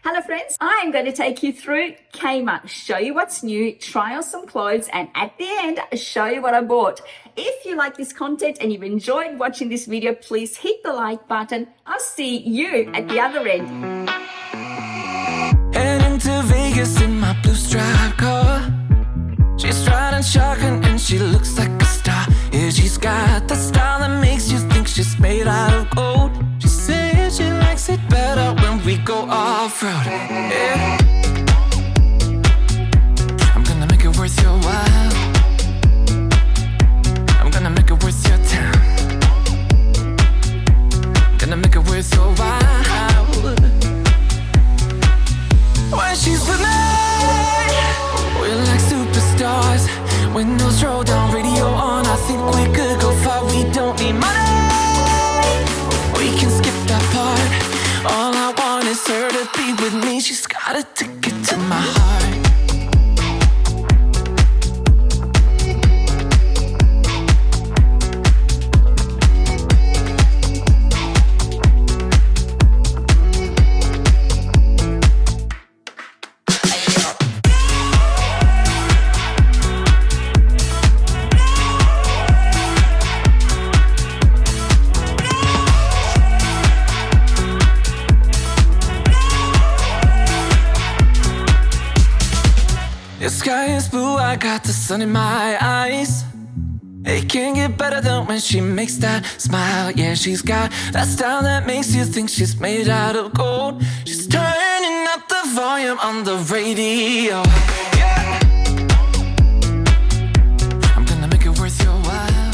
Hello friends, I am going to take you through Kmart, show you what's new, try on some clothes, and at the end, show you what I bought. If you like this content and you've enjoyed watching this video, please hit the like button. I'll see you at the other end. Heading to Vegas in my blue striped car. She's riding shotgun and she looks like a star. Yeah, she's got the style that makes you think she's made out of gold. She says she likes it better when we go off-road. Yeah. I'm gonna make it worth your while. I'm gonna make it worth your time. Gonna make it worth your while. When she's with me, we're like superstars. Windows roll down, radio on. I think we could go far. We don't need money. We can skip that part. All I want is her to be with me. She's got a ticket to my heart. The sky is blue, I got the sun in my eyes. It can't get better than when she makes that smile. Yeah, she's got that style that makes you think she's made out of gold. She's turning up the volume on the radio. Yeah. I'm gonna make it worth your while.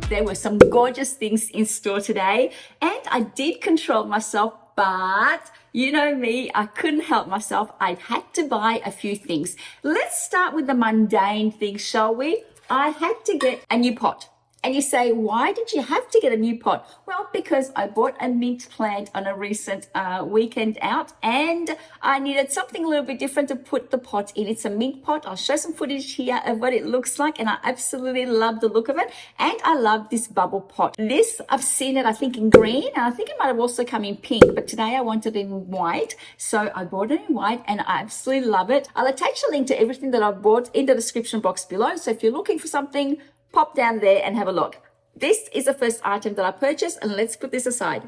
There were some gorgeous things in store today, and I did control myself, but you know me, I couldn't help myself. I had to buy a few things. Let's start with the mundane things, shall we? I had to get a new pot. And you say, why did you have to get a new pot? Well, because I bought a mint plant on a recent weekend out, and I needed something a little bit different to put the pot in. It's a mint pot. I'll show some footage here of what it looks like, and I absolutely love the look of it. And I love this bubble pot. This, I've seen it, I think, in green, and I think it might have also come in pink, but today I wanted it in white. So I bought it in white, and I absolutely love it. I'll attach a link to everything that I've bought in the description box below. So if you're looking for something, pop down there and have a look. This is the first item that I purchased, and let's put this aside.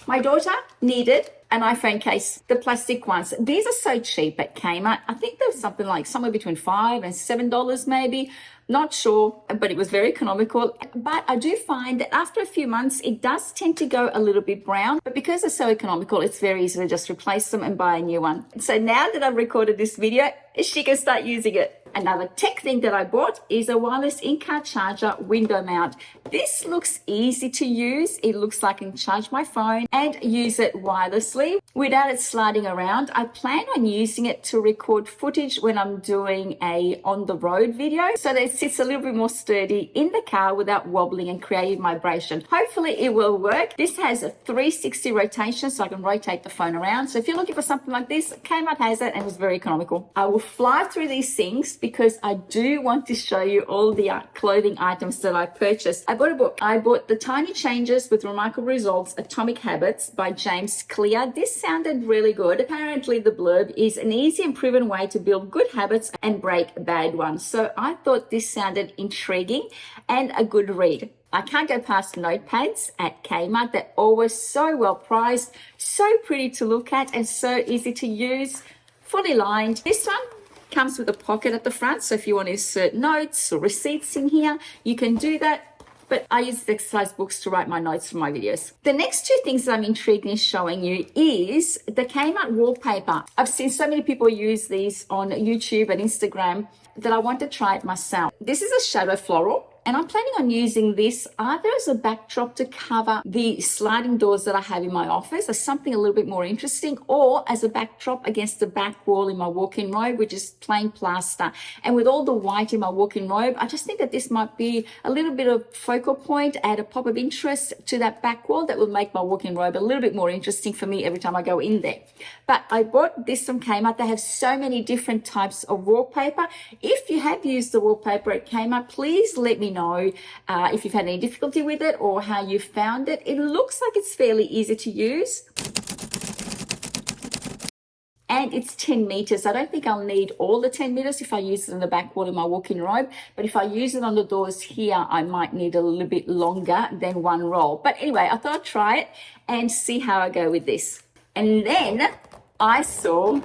My daughter needed an iPhone case, the plastic ones. These are so cheap at Kmart. I think there was something like somewhere between $5 and $7 maybe. Not sure, but it was very economical. But I do find that after a few months, it does tend to go a little bit brown. But because they're so economical, it's very easy to just replace them and buy a new one. So now that I've recorded this video, she can start using it. Another tech thing that I bought is a wireless in-car charger window mount. This looks easy to use. It looks like I can charge my phone and use it wirelessly without it sliding around. I plan on using it to record footage when I'm doing a on-the-road video, so that it sits a little bit more sturdy in the car without wobbling and creating vibration. Hopefully it will work. This has a 360 rotation, so I can rotate the phone around. So if you're looking for something like this, Kmart has it, and it's very economical. I will fly through these things because I do want to show you all the clothing items that I purchased. I bought a book. I bought The Tiny Changes with Remarkable Results, Atomic Habits by James Clear. This sounded really good. Apparently the blurb is an easy and proven way to build good habits and break bad ones. So I thought this sounded intriguing and a good read. I can't go past notepads at Kmart. They're always so well priced, so pretty to look at, and so easy to use. Fully lined. This one comes with a pocket at the front, so if you want to insert notes or receipts in here, you can do that. But I use exercise books to write my notes for my videos. The next two things that I'm intrigued in showing you is the Kmart wallpaper. I've seen so many people use these on YouTube and Instagram that I want to try it myself. This is a shadow floral. And I'm planning on using this either as a backdrop to cover the sliding doors that I have in my office as something a little bit more interesting, or as a backdrop against the back wall in my walk-in robe, which is plain plaster. And with all the white in my walk-in robe, I just think that this might be a little bit of focal point, add a pop of interest to that back wall that will make my walk-in robe a little bit more interesting for me every time I go in there. But I bought this from Kmart. They have so many different types of wallpaper. If you have used the wallpaper at Kmart, please let me know if you've had any difficulty with it or how you found it. It looks like it's fairly easy to use. and it's 10 meters. I don't think I'll need all the 10 meters if I use it in the back wall of my walk-in robe, but if I use it on the doors here, I might need a little bit longer than one roll. But anyway, I thought I'd try it and see how I go with this. And then I saw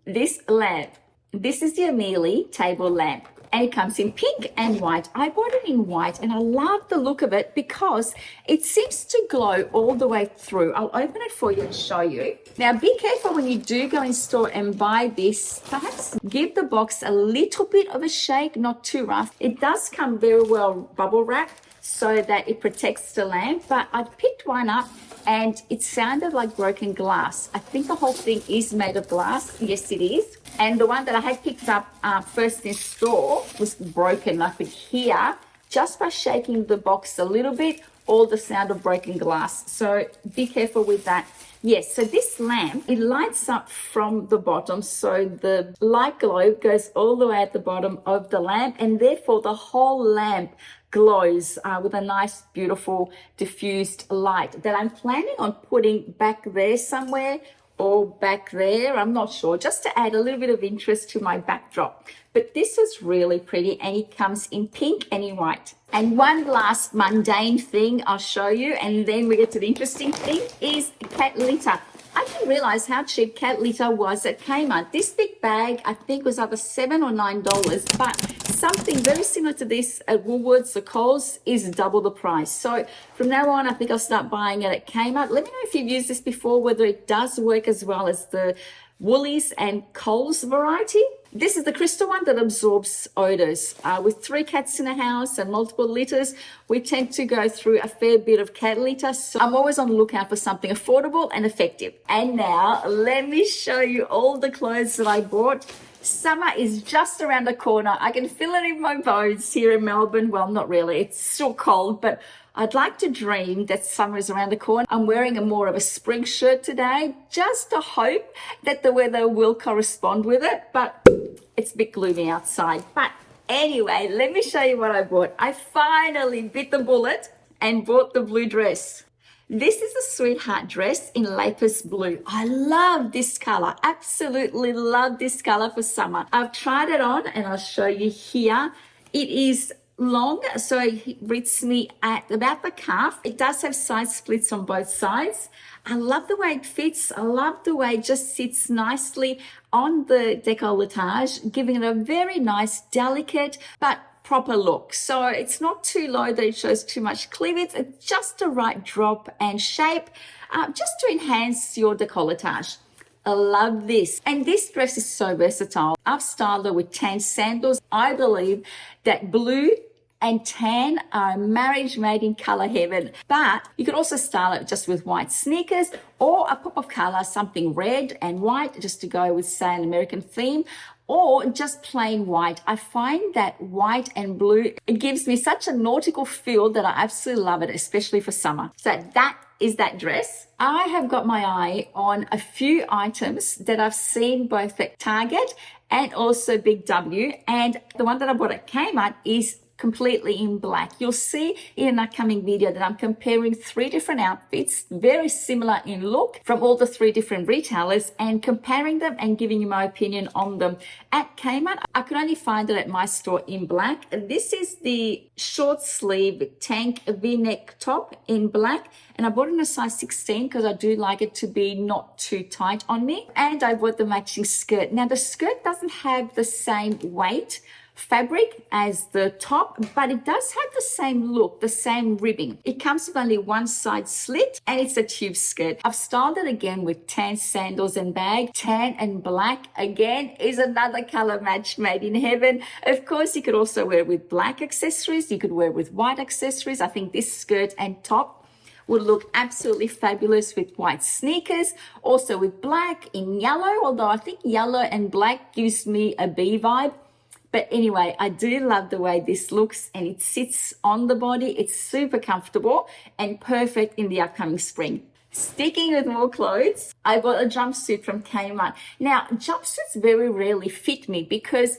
this lamp. This is the Amelie table lamp, and it comes in pink and white. I bought it in white and I love the look of it because it seems to glow all the way through. I'll open it for you and show you. Now be careful when you do go in store and buy this. Perhaps give the box a little bit of a shake, not too rough. It does come very well bubble wrapped so that it protects the lamp, but I picked one up and it sounded like broken glass. I think the whole thing is made of glass. Yes, it is. And the one that I had picked up first in store was broken. I could hear, just by shaking the box a little bit, all the sound of broken glass. So be careful with that. Yes, so this lamp, it lights up from the bottom. So the light glow goes all the way at the bottom of the lamp, and therefore the whole lamp glows with a nice, beautiful, diffused light that I'm planning on putting back there somewhere, or back there, I'm not sure, just to add a little bit of interest to my backdrop. But this is really pretty, and it comes in pink and in white. And one last mundane thing I'll show you, and then we get to the interesting thing, is cat litter. I didn't realize how cheap cat litter was at Kmart. This big bag, I think, was either $7 or $9, but something very similar to this at Woolworths or Coles is double the price. So from now on, I think I'll start buying it at Kmart. Let me know if you've used this before, whether it does work as well as the Woolies and Coles variety. This is the crystal one that absorbs odors. With 3 cats in a house and multiple litters, we tend to go through a fair bit of cat litter. So I'm always on the lookout for something affordable and effective. And now let me show you all the clothes that I bought. Summer is just around the corner. I can feel it in my bones here in Melbourne. Well, not really. It's still cold, but I'd like to dream that summer is around the corner. I'm wearing more of a spring shirt today, just to hope that the weather will correspond with it, but it's a bit gloomy outside. But anyway, let me show you what I bought. I finally bit the bullet and bought the blue dress. This is a sweetheart dress in lapis blue. I love this color. Absolutely love this color for summer. I've tried it on and I'll show you here. It is long, so it reaches me at about the calf. It does have side splits on both sides. I love the way it fits. I love the way it just sits nicely on the décolletage, giving it a very nice, delicate, but proper look. So it's not too low that it shows too much cleavage. It's just the right drop and shape, just to enhance your décolletage. I love this. And this dress is so versatile. I've styled it with tan sandals. I believe that blue and tan are a marriage made in color heaven. But you could also style it just with white sneakers or a pop of color, something red and white, just to go with, say, an American theme, or just plain white. I find that white and blue, it gives me such a nautical feel that I absolutely love it, especially for summer. So that is that dress. I have got my eye on a few items that I've seen both at Target and also Big W. And the one that I bought at Kmart is completely in black. You'll see in an upcoming video that I'm comparing 3 different outfits, very similar in look, from all the 3 different retailers, and comparing them and giving you my opinion on them. At Kmart, I could only find it at my store in black. This is the short sleeve tank V-neck top in black, and I bought it in a size 16 because I do like it to be not too tight on me. And I bought the matching skirt. Now the skirt doesn't have the same weight fabric as the top, but it does have the same look, the same ribbing. It comes with only one side slit and it's a tube skirt. I've styled it again with tan sandals and bag. Tan and black again is another color match made in heaven. Of course, you could also wear it with black accessories. You could wear it with white accessories. I think this skirt and top would look absolutely fabulous with white sneakers, also with black in yellow, although I think yellow and black gives me a bee vibe. But anyway, I do love the way this looks, and it sits on the body. It's super comfortable and perfect in the upcoming spring. Sticking with more clothes, I bought a jumpsuit from Kmart. Now, jumpsuits very rarely fit me because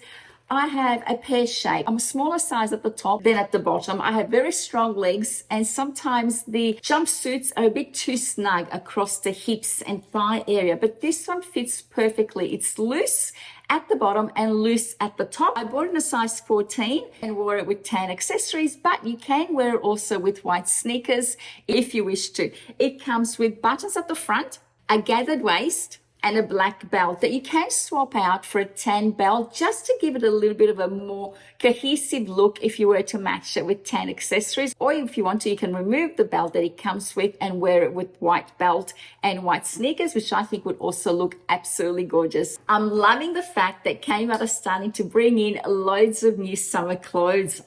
I have a pear shape. I'm a smaller size at the top than at the bottom. I have very strong legs, and sometimes the jumpsuits are a bit too snug across the hips and thigh area, but this one fits perfectly. It's loose at the bottom and loose at the top. I bought it in a size 14 and wore it with tan accessories, but you can wear it also with white sneakers if you wish to. It comes with buttons at the front, a gathered waist, and a black belt that you can swap out for a tan belt just to give it a little bit of a more cohesive look if you were to match it with tan accessories. Or if you want to, you can remove the belt that it comes with and wear it with white belt and white sneakers, which I think would also look absolutely gorgeous. I'm loving the fact that Kmart are starting to bring in loads of new summer clothes.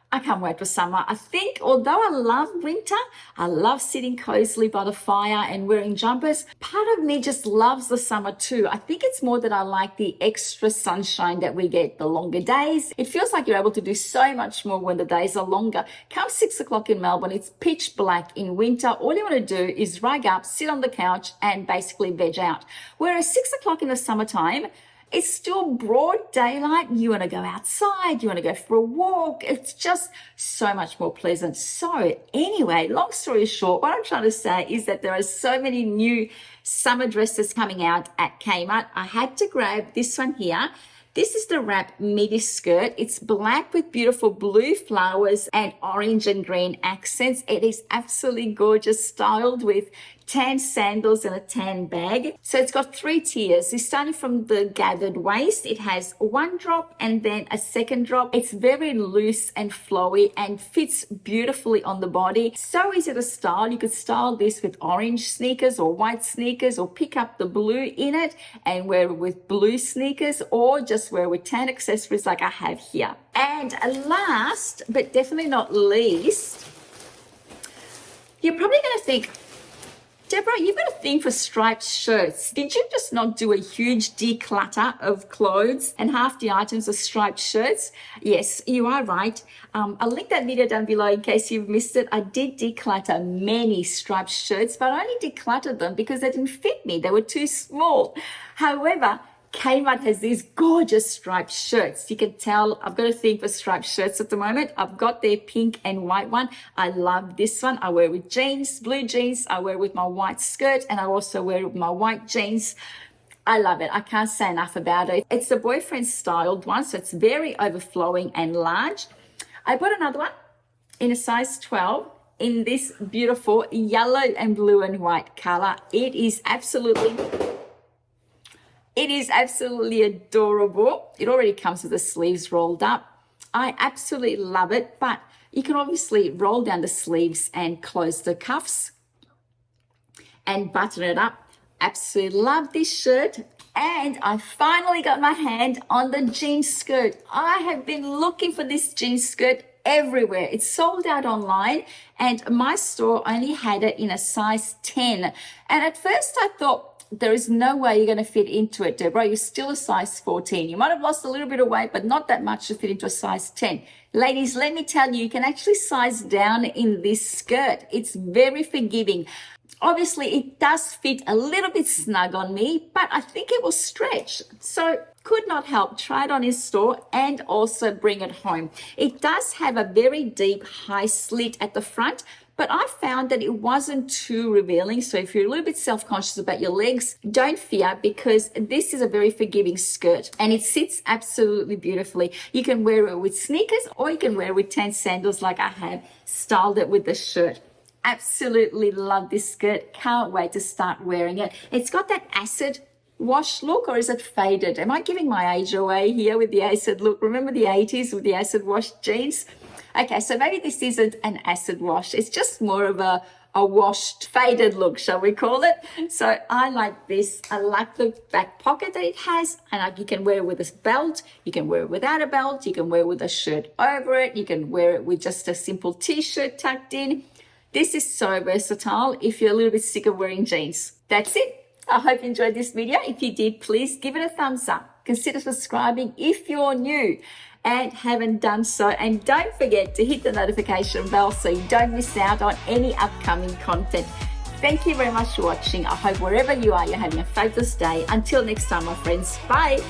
I can't wait for summer. I think, although I love winter, I love sitting cozily by the fire and wearing jumpers, part of me just loves the summer too. I think it's more that I like the extra sunshine that we get, the longer days. It feels like you're able to do so much more when the days are longer. Come 6 o'clock in Melbourne, it's pitch black in winter. All you want to do is rug up, sit on the couch and basically veg out. Whereas 6 o'clock in the summertime, it's still broad daylight. You want to go outside. You want to go for a walk. It's just so much more pleasant. So anyway, long story short, what I'm trying to say is that there are so many new summer dresses coming out at Kmart. I had to grab this one here. This is the wrap midi skirt. It's black with beautiful blue flowers and orange and green accents. It is absolutely gorgeous, styled with tan sandals and a tan bag. So it's got 3 tiers. It's starting from the gathered waist. It has one drop and then a second drop. It's very loose and flowy and fits beautifully on the body. So easy to style. You could style this with orange sneakers or white sneakers, or pick up the blue in it and wear it with blue sneakers, or just wear it with tan accessories like I have here. And last, but definitely not least, you're probably going to think, Deborah, you've got a thing for striped shirts. Did you just not do a huge declutter of clothes and half the items are striped shirts? Yes, you are right. I'll link that video down below in case you've missed it. I did declutter many striped shirts, but I only decluttered them because they didn't fit me. They were too small. However, Kmart has these gorgeous striped shirts. You can tell I've got a thing for striped shirts at the moment. I've got their pink and white one. I love this one. I wear it with jeans, blue jeans. I wear it with my white skirt, and I also wear it with my white jeans. I love it. I can't say enough about it. It's the boyfriend styled one, so it's very overflowing and large. I bought another one in a size 12 in this beautiful yellow and blue and white color. It is absolutely adorable. It already comes with the sleeves rolled up. I absolutely love it, but you can obviously roll down the sleeves and close the cuffs and button it up. Absolutely love this shirt. And I finally got my hand on the jean skirt. I have been looking for this jean skirt everywhere. It's sold out online, and my store only had it in a size 10. And at first I thought, there is no way you're going to fit into it, Deborah. You're still a size 14. You might have lost a little bit of weight, but not that much to fit into a size 10. Ladies, let me tell you, you can actually size down in this skirt. It's very forgiving. Obviously, it does fit a little bit snug on me, but I think it will stretch. So could not help try it on in store and also bring it home. It does have a very deep high slit at the front, but I found that it wasn't too revealing. So if you're a little bit self-conscious about your legs, don't fear, because this is a very forgiving skirt and it sits absolutely beautifully. You can wear it with sneakers or you can wear it with tan sandals like I have styled it with the shirt. Absolutely love this skirt. Can't wait to start wearing it. It's got that acid wash look, or is it faded? Am I giving my age away here with the acid look? Remember the 80s with the acid wash jeans? Okay, so maybe this isn't an acid wash. It's just more of a washed, faded look, shall we call it? So I like this. I like the back pocket that it has, and you can wear it with a belt. You can wear it without a belt. You can wear it with a shirt over it. You can wear it with just a simple t-shirt tucked in. This is so versatile if you're a little bit sick of wearing jeans. That's it. I hope you enjoyed this video. If you did, please give it a thumbs up. Consider subscribing if you're new and haven't done so. And don't forget to hit the notification bell so you don't miss out on any upcoming content. Thank you very much for watching. I hope wherever you are, you're having a fabulous day. Until next time, my friends. Bye.